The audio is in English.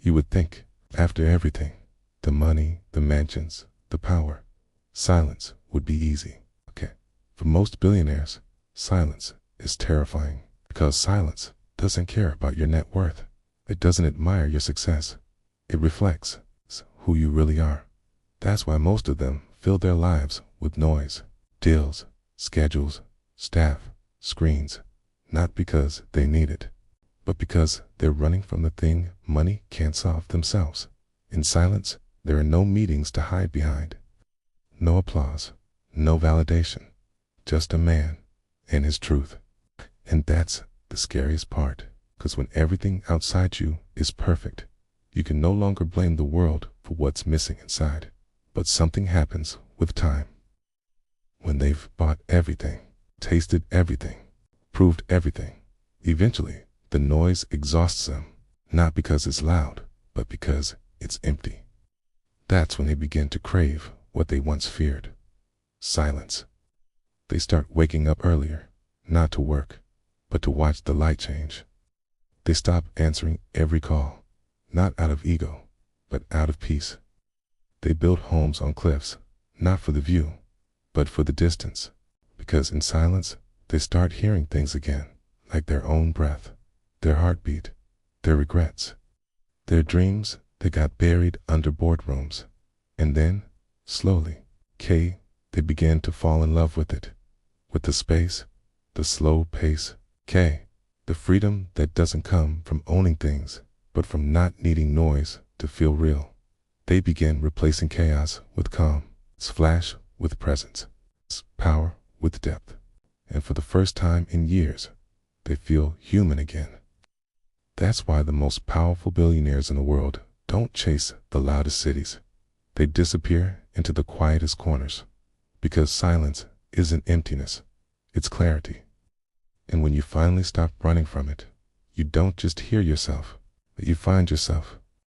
You would think, after everything, the money, the mansions, the power, silence would be easy. Okay, for most billionaires, silence is terrifying because silence doesn't care about your net worth. It doesn't admire your success. It reflects who you really are. That's why most of them fill their lives with noise, deals, schedules, staff, screens, not because they need it, but because they're running from the thing money can't solve themselves. In silence, there are no meetings to hide behind, no applause, no validation, just a man and his truth. And that's the scariest part, because when everything outside you is perfect, you can no longer blame the world for what's missing inside. But something happens with time. When they've bought everything, tasted everything, proved everything, eventually the noise exhausts them, not because it's loud, but because it's empty. That's when they begin to crave what they once feared: silence. They start waking up earlier, not to work, but to watch the light change. They stop answering every call, not out of ego, but out of peace. They build homes on cliffs, not for the view, but for the distance, because in silence, they start hearing things again, like their own breath, their heartbeat, their regrets, their dreams that got buried under boardrooms. And then, slowly, they begin to fall in love with it, with the space, the slow pace, the freedom that doesn't come from owning things, but from not needing noise to feel real. They begin replacing chaos with calm, flash with presence, power with depth. And for the first time in years, they feel human again. That's why the most powerful billionaires in the world don't chase the loudest cities. They disappear into the quietest corners, because silence isn't emptiness, it's clarity. And when you finally stop running from it, you don't just hear yourself, but you find yourself.